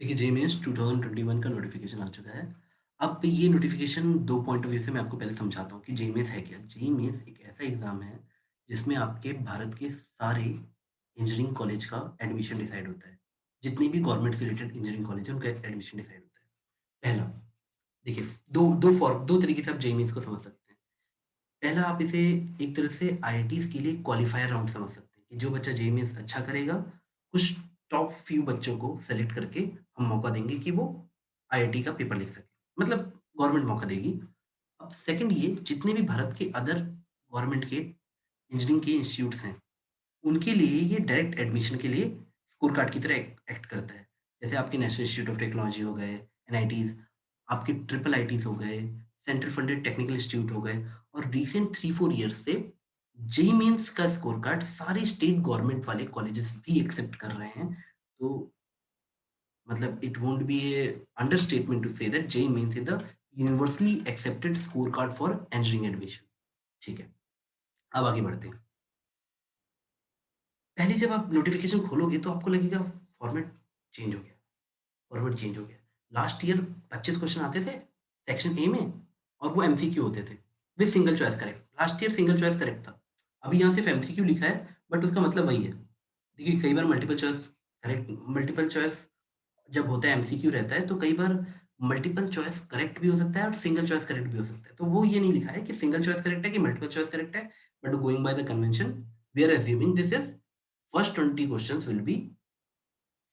देखिए, जेईमेन्स 2021 का नोटिफ़िकेशन आ चुका है। अब ये नोटिफ़िकेशन 2 पॉइंट ऑफ व्यू से मैं आपको पहले समझाता हूँ कि जेईमेन्स है क्या? जेईमेन्स एक ऐसा एग्ज़ाम है, जिसमें आपके भारत के सारे इंजीनियरिंग कॉलेज का एडमिशन डिसाइड होता है। जितने भी गवर्नमेंट से रिलेटेड इंजीनियरिंग कॉलेज हैं, उनका एडमिशन डिसाइड होता है। पहला, देखिए 2 तरीके से आप जेईमेन्स को समझ सकते हैं। पहला, आप इसे एक तरह से आईआईटीज़ के लिए क्वालीफायर राउंड समझ सकते हैं कि जो बच्चा जेईई मेंस अच्छा करेगा, कुछ टॉप फ्यू बच्चों को सेलेक्ट करके हम मौका देंगे कि वो आईआईटी का पेपर लिख सकें। मतलब गवर्नमेंट मौका देगी। अब सेकंड, ये जितने भी भारत के अदर गवर्नमेंट के इंजीनियरिंग के इंस्टीट्यूट्स हैं, उनके लिए ये डायरेक्ट एडमिशन के लिए स्कोर कार्ड की तरह एक्ट करता है। जैसे आपके नेशनल इंस्टीट्यूट ऑफ टेक्नोलॉजी हो गए, एनआईटीज़, आपके ट्रिपल आईटीज़ हो गए, सेंट्रल फंडेड टेक्निकल इंस्टीट्यूट हो गए, और रिसेंट 3-4 ईयर्स से जेईई मेंस का स्कोर कार्ड सारे स्टेट गवर्नमेंट वाले कॉलेजेस भी एक्सेप्ट कर रहे हैं। तो मतलब it won't be a understatement to say that JEE Mains is the universally accepted score card for engineering admission. ठीक है, अब आगे बढ़ते हैं। पहले जब आप नोटिफ़िकेशन खोलोगे तो आपको लगेगा फॉर्मेट चेंज हो गया, फॉर्मेट चेंज हो गया। लास्ट ईयर 25 क्वेश्चन आते थे सेक्शन ए में, और वो एमसीक्यू होते थे with single choice correct. Last year single choice correct था। अभी यहाँ सिर्फ एमसीक्यू लिखा है, बट उसका मतलब वही है। देखिए, कई बार मल्टीपल चॉइस जब होता है, एमसीक्यू रहता है, तो कई बार मल्टीपल चॉइस करेक्ट भी हो सकता है और सिंगल चॉइस करेक्ट भी हो सकता है। तो वो ये नहीं लिखा है कि सिंगल चॉइस करेक्ट है कि मल्टीपल चॉइस करेक्ट है, but going by the convention we are assuming this is first 20 questions will be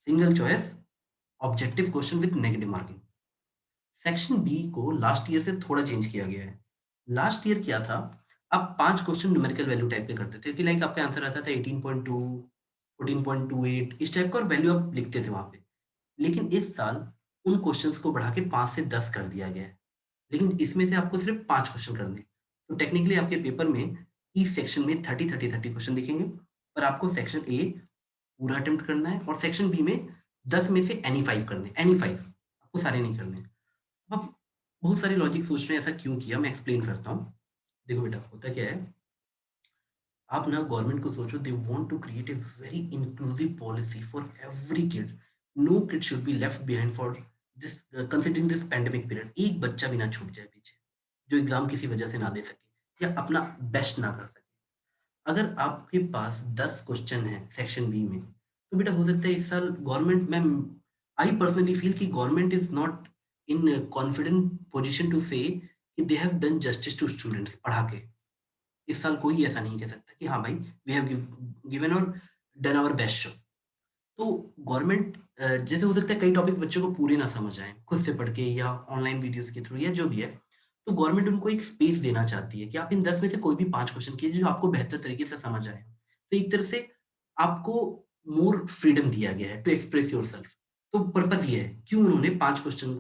single choice objective question with negative marking. Section B को लास्ट ईयर से थोड़ा change किया गया है। Last year क्या था, आप 5 क्वेश्चन न्यूमेरिकल वैल्यू टाइप के करते थे कि लाइक आपका आंसर आता था 18.2, 14.28, इस टाइप का, और वैल्यू आप लिखते थे वहाँ पे। लेकिन इस साल उन क्वेश्चंस को बढ़ा के 5 से 10 कर दिया गया है। लेकिन इसमें से आपको सिर्फ 5 क्वेश्चन करने हैं। तो टेक्निकली आपके पेपर में ईच सेक्शन में 30-30-30 क्वेश्चन दिखेंगे, और आपको सेक्शन ए पूरा अटेम्प्ट करना है, और सेक्शन बी में 10 में से एनी 5 करने हैं, एनी 5, आपको सारे नहीं करने हैं। अब बहुत सारे लॉजिक सोच रहे हैं ऐसा क्यों किया, मैं एक्सप्लेन करता हूँ। देखो बेटा, होता क्या है, आप ना गवर्नमेंट को सोचो, they want to create a very inclusive policy for every kid. No kid should be left behind for this, considering this pandemic period. एक बच्चा भी ना छूट जाए पीछे, जो एग्ज़ाम किसी वजह से ना दे सके या अपना बेस्ट ना कर सके। अगर आपके पास 10 क्वेश्चन हैं सेक्शन बी में, तो बेटा हो सकता है इस साल गवर्नमेंट में, आई पर्सनली फील कि government is not in confident position to say कि they have done justice to students पढ़ा के। इस साल कोई ऐसा नहीं कह सकता कि हाँ भाई, वी हैव गिवन और डन आवर बेस्ट शो। तो गवर्नमेंट, जैसे हो सकता है कई टॉपिक बच्चों को पूरे ना समझ आएँ, खुद से पढ़ के या ऑनलाइन वीडियोज़ के थ्रू या जो भी है। तो गवर्नमेंट उनको एक स्पेस देना चाहती है कि आप इन 10 में से कोई भी 5 क्वेश्चन कीजिए जो आपको बेहतर तरीके से समझ आए। तो एक तरह से आपको मोर फ्रीडम दिया गया है टू एक्सप्रेस योरसेल्फ। तो पर्पज़ ये है, क्यों उन्होंने 5 क्वेश्चन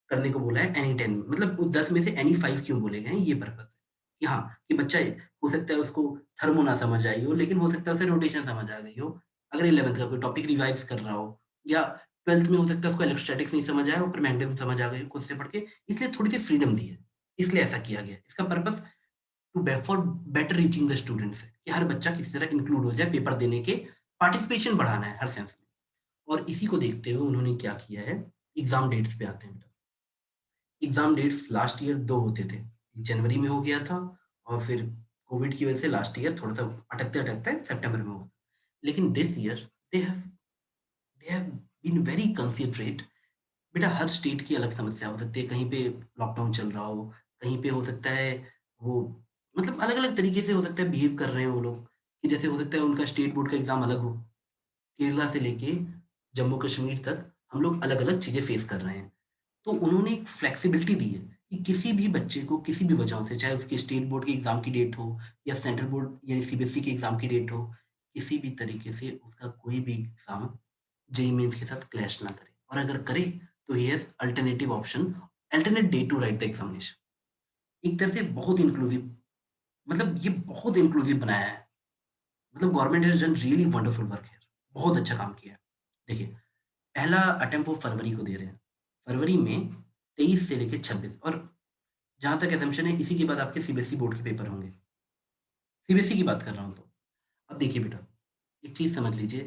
करने को बोला है एनी 10, मतलब उस 10 में से एनी 5 क्यों बोले गए हैं, ये पर्पज़ है। कि हाँ, कि बच्चा हो सकता है उसको थर्मो ना समझ आई हो, लेकिन हो सकता है उसे रोटेशन समझ आ गई हो। अगर 11th का कोई टॉपिक रिवाइज़ कर रहा हो, या 12th में हो सकता है उसको इलेक्ट्रोस्टैटिक्स नहीं समझ आया हो, पर मैग्नेटिज़्म समझ आ गई हो खुद से पढ़ के, इसलिए थोड़ी-सी फ्रीडम दी है। इसलिए ऐसा किया गया है। इसका purpose to be for better reaching the students है कि हर बच्चा किसी तरह इंक्लूड हो जाए पेपर देने के, पार्टिसिपेशन बढ़ाना है हर सेंस में। और इसी को देखते हुए उन्होंने क्या किया है, एग्ज़ाम डेट्स पे आते हैं बेटा। एग्ज़ाम डेट्स लास्ट ईयर 2 होते थे। जनवरी में हो गया था, और फिर कोविड की वजह से लास्ट ईयर थोड़ा-सा अटकते-अटकते सितंबर में हुआ। लेकिन this year they have they have been very considerate. बेटा, हर स्टेट की अलग समस्या हो सकती है, कहीं पे लॉकडाउन चल रहा हो, कहीं पे हो सकता है वो, मतलब अलग-अलग तरीके से हो सकता है बिहेव कर रहे हैं वो लोग, कि जैसे हो सकता है उनका स्टेट बोर्ड का एग्ज़ाम अलग हो। केरला से लेके जम्मू कश्मीर तक हम लोग अलग-अलग चीज़ें फेस कर रहे हैं। तो उन्होंने एक फ्लेक्सिबिलिटी दी है कि किसी भी बच्चे को किसी भी वजह से, चाहे उसके स्टेट बोर्ड के एग्ज़ाम की डेट हो या सेंट्रल बोर्ड यानी सीबीएसई के एग्ज़ाम की डेट हो, किसी भी तरीके से उसका कोई भी एग्ज़ाम जेईई मेंस के साथ क्लैश ना करे, और अगर करे तो he has alternative option, alternate day to write the examination. एक तरह से बहुत इंक्लूसिव, मतलब ये बहुत इंक्लूसिव बनाया है। मतलब government has done really wonderful work here. बहुत अच्छा काम किया है। देखिए, पहला अटेम्प्ट वो फरवरी को दे रहे हैं। फरवरी में 23 से लेके 26, और जहाँ तक असम्पशन है इसी के बाद आपके सीबीएसई बोर्ड के पेपर होंगे। सीबीएसई की बात कर रहा हूँ तो। अब देखिए बेटा, एक चीज़ समझ लीजिए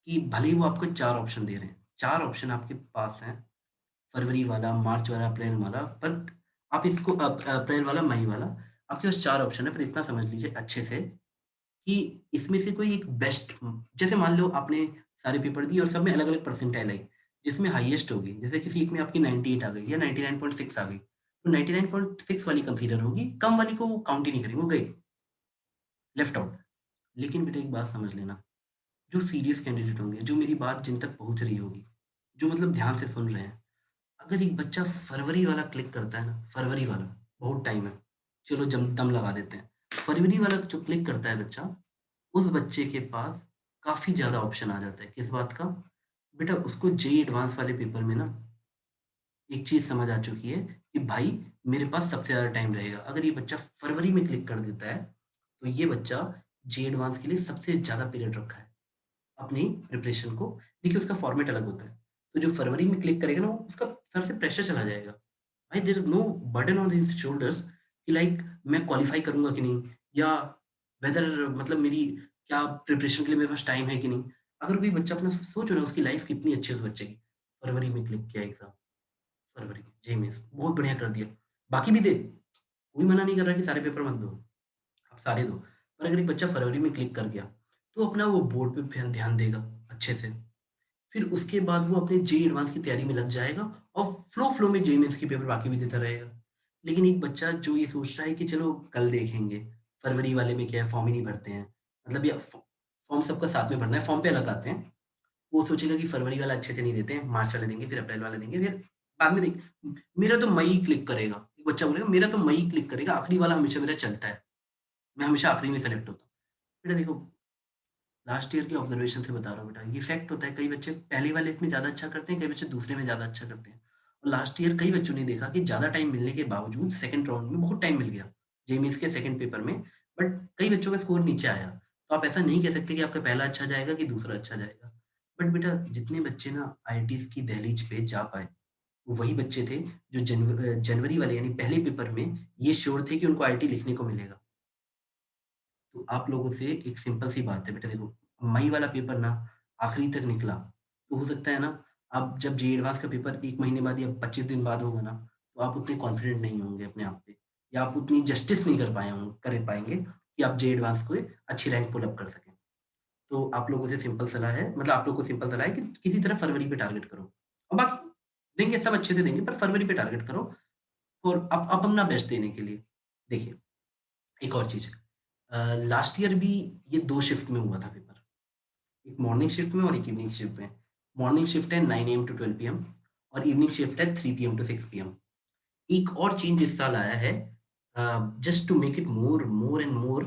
कि भले ही वो आपको 4 ऑप्शन दे रहे हैं, 4 ऑप्शन आपके पास हैं, फरवरी वाला, मार्च वाला, अप्रैल वाला, बट आप इसको अप्रैल वाला, मई वाला, आपके पास 4 ऑप्शन है, पर इतना समझ लीजिए अच्छे से कि इसमें से कोई एक बेस्ट, जैसे मान लो आपने सारे पेपर दिए और सब में अलग-अलग परसेंटाइल आई, जिसमें हाईएस्ट होगी, जैसे किसी एक में आपकी 98 आ गई या 99.6 आ गई, तो 99.6 वाली कंसीडर होगी, कम वाली को वो काउंट ही नहीं करेंगे, वो गई, लेफ्ट आउट। लेकिन बेटा एक बात समझ लेना, जो सीरियस कैंडिडेट होंगे, जो मेरी बात जिन तक पहुँच रही होगी, जो मतलब ध्यान से सुन रहे हैं, अगर एक बच्चा फरवरी वाला क्लिक करता है ना, फरवरी वाला, बहुत टाइम है, चलो दम लगा देते हैं। फरवरी वाला जो क्लिक करता है बच्चा, उस बच्चे के पास काफ़ी ज़्यादा ऑप्शन आ जाता है। किस बात का? बेटा उसको जेईई एडवांस वाले पेपर में ना एक चीज़ समझ आ चुकी है कि भाई मेरे पास सबसे ज़्यादा टाइम रहेगा। अगर ये बच्चा फरवरी में क्लिक कर देता है, तो ये बच्चा जेईई एडवांस के लिए सबसे ज़्यादा पीरियड रखा है अपनी प्रिपरेशन को। देखिए उसका फॉर्मेट अलग होता है। तो जो फरवरी में क्लिक करेगा ना, वो उसका सर से प्रेशर चला जाएगा। भाई there is no burden on his shoulders कि लाइक मैं क्वालीफाई करूँगा कि नहीं, या वेदर मतलब मेरी क्या प्रिपरेशन के लिए मेरे पास टाइम है कि नहीं। अगर कोई बच्चा अपना सोचो ना उसकी लाइफ़ कितनी अच्छी है उस बच्चे की। फरवरी में क्लिक किया एग्ज़ाम, फरवरी में जेईई मेंस बहुत बढ़िया कर दिया। बाकी भी दे, कोई मना नहीं कर रहा कि सारे पेपर मत दो, आप सारे दो। पर अगर एक बच्चा फरवरी में क्लिक कर गया, तो अपना वो बोर्ड पे ध्यान ध्यान देगा अच्छे से। फिर उसके बाद वो अपने जेईई एडवांस की तैयारी में लग जाएगा और फ्लो में जेईई मेंस के पेपर बाकी भी देता रहेगा। लेकिन एक बच्चा जो ये सोच रहा है कि चलो कल देखेंगे, फरवरी वाले में क्या है, फॉर्म ही नहीं भरते हैं, मतलब या फॉर्म सबका साथ में भरना है, फॉर्म पे अलग आते हैं। वो सोचेगा कि फरवरी वाला अच्छे से नहीं देते हैं, मार्च वाला देंगे, फिर अप्रैल वाला देंगे, फिर बाद में देख मेरा तो मई क्लिक करेगा। एक बच्चा बोलेगा मेरा तो मई क्लिक करेगा, आखिरी वाला हमेशा मेरा चलता है, मैं हमेशा आखिरी में सेलेक्ट होता हूँ। बेटा देखो, लास्ट ईयर के ऑब्जर्वेशन से बता रहा हूँ बेटा, ये फैक्ट होता है, कई बच्चे पहले वाले में ज़्यादा अच्छा करते हैं, कई बच्चे दूसरे में ज़्यादा अच्छा करते हैं। और लास्ट ईयर कई बच्चों ने देखा कि ज़्यादा टाइम मिलने के बावजूद सेकंड राउंड में बहुत टाइम मिल गया, जेईई मेंस के सेकंड पेपर में, बट कई बच्चों का स्कोर नीचे आया। तो आप ऐसा नहीं कह सकते कि आपका पहला अच्छा जाएगा कि दूसरा अच्छा जाएगा। बट बेटा जितने बच्चे ना आईआईटीज़ की दहलीज पे जा पाए, वो वही बच्चे थे जो जनवरी वाले यानी पहले पेपर में ये श्योर थे कि उनको आईआईटी लिखने को मिलेगा। तो आप लोगों से एक सिंपल सी बात है बेटा, देखो मई वाला पेपर ना आखिरी तक निकला, तो हो सकता है ना आप जब जेईई एडवांस का पेपर 1 महीने बाद या 25 दिन बाद होगा ना, तो आप उतने कॉन्फिडेंट नहीं होंगे अपने आप पे, या आप उतनी जस्टिस नहीं कर पाएँगे कि आप जेईई एडवांस को अच्छी रैंक पुल अप कर सकें। तो आप लोगों से सिंपल सलाह है, मतलब आप लोगों को सिंपल सलाह है कि किसी तरह फरवरी पे टारगेट करो। और बाकी देंगे, सब अच्छे से देंगे, पर फरवरी पे टारगेट करो और अपना बेस्ट देने के लिए। देखिए, एक और चीज़, लास्ट ईयर भी ये 2 शिफ्ट में हुआ था पेपर। एक मॉर्निंग शिफ्ट में और एक इवनिंग शिफ्ट में। मॉर्निंग शिफ्ट है 9 एएम टू 12 पीएम और इवनिंग शिफ्ट है 3 पीएम टू 6 पीएम। एक और चेंज इस साल आया है, just to make it more and more,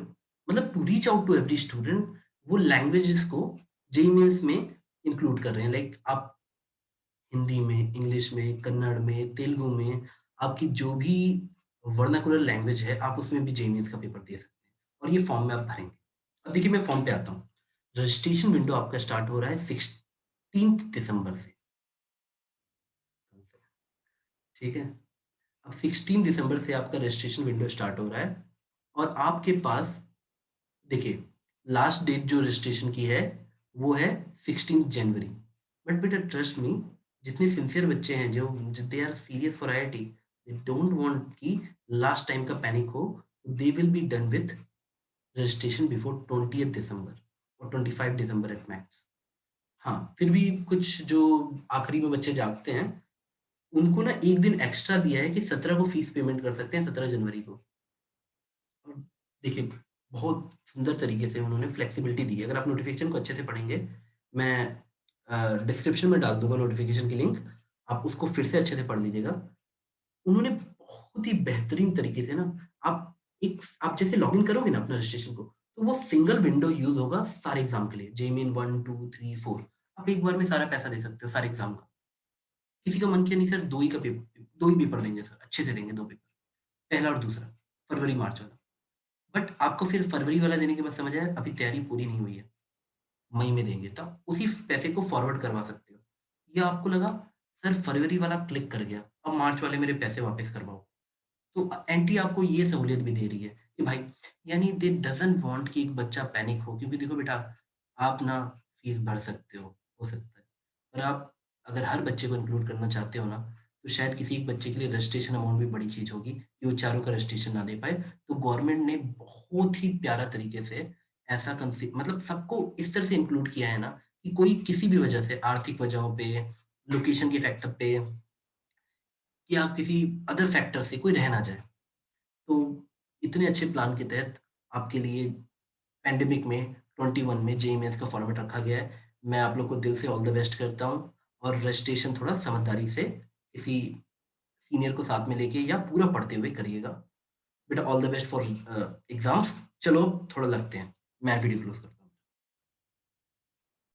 मतलब to reach out to every student, वो लैंग्वेजेस को जेईई मेंस में इंक्लूड कर रहे हैं। लाइक आप हिंदी में, इंग्लिश में, कन्नड़ में, तेलुगु में, आपकी जो भी वर्नाकुलर लैंग्वेज है, आप उसमें भी जेईई मेंस का पेपर दे सकते हैं और ये फॉर्म में आप भरेंगे। अब देखिए मैं फॉर्म पे आता हूँ। रजिस्ट्रेशन विंडो आपका स्टार्ट हो रहा है 16th दिसंबर से, ठीक है? अब 16 दिसंबर से आपका रजिस्ट्रेशन विंडो स्टार्ट हो रहा है और आपके पास देखिए लास्ट डेट जो रजिस्ट्रेशन की है वो है 16 जनवरी। बट बेटा ट्रस्ट मी, जितने सिंसियर बच्चे हैं जो they are serious for IIT, they don't want कि लास्ट टाइम का पैनिक हो, they will be done with registration before 20th दिसंबर और 25 दिसंबर एट मैक्स। हाँ, फिर भी कुछ जो आखिरी में बच्चे जागते हैं, उनको ना 1 दिन एक्स्ट्रा दिया है कि 17 को फीस पेमेंट कर सकते हैं, 17 जनवरी को। और देखिए, बहुत सुंदर तरीके से उन्होंने फ्लेक्सिबिलिटी दी है। अगर आप नोटिफ़िकेशन को अच्छे से पढ़ेंगे, मैं डिस्क्रिप्शन में डाल दूँगा नोटिफ़िकेशन की लिंक, आप उसको फिर से अच्छे से पढ़ लीजिएगा। उन्होंने बहुत ही बेहतरीन तरीके से ना आप जैसे लॉगिन करोगे ना अपना रजिस्ट्रेशन को, तो वो सिंगल विंडो यूज़ होगा सारे एग्ज़ाम के लिए, जेईई मेन 1, 2, 3, 4, आप एक बार में सारा पैसा दे सकते हो सारे एग्ज़ाम का। किसी का मन किया नहीं सर 2 ही पेपर देंगे सर, अच्छे से देंगे 2 पेपर, पहला और दूसरा, फरवरी, मार्च वाला। बट आपको फिर फरवरी वाला देने के बाद समझ आया अभी तैयारी पूरी नहीं हुई है, मई में देंगे, तो आप उसी पैसे को फॉरवर्ड करवा सकते हो। या आपको लगा सर फरवरी वाला क्लिक कर गया, अब मार्च वाले मेरे पैसे वापस करवाओ। तो एनटी आपको ये सहूलियत भी दे रही है कि भाई, यानी दे डज़न्ट वांट कि एक बच्चा पैनिक हो, क्योंकि देखो बेटा, आप ना फीस भर सकते हो सकता है, पर आप अगर हर बच्चे को इंक्लूड करना चाहते हो ना, तो शायद किसी एक बच्चे के लिए रजिस्ट्रेशन अमाउंट भी बड़ी चीज़ होगी कि वो चारों का रजिस्ट्रेशन ना दे पाए। तो गवर्नमेंट ने बहुत ही प्यारा तरीके से ऐसा मतलब सबको इस तरह से इंक्लूड किया है ना कि कोई किसी भी वजह से आर्थिक वजहों पे, लोकेशन के फैक्टर पे या किसी अदर फैक्टर से कोई रह ना जाए। तो इतने अच्छे प्लान के तहत आपके लिए पैंडेमिक में 21 में जेईई मेंस का फॉर्मेट रखा गया है। मैं आप लोग को दिल से ऑल द बेस्ट करता हूँ और रजिस्ट्रेशन थोड़ा समझदारी से किसी सीनियर को साथ में लेके या पूरा पढ़ते हुए करिएगा। बेटा all the best for exams. चलो थोड़ा लगते हैं। मैं वीडियो क्लोज़ करता हूँ।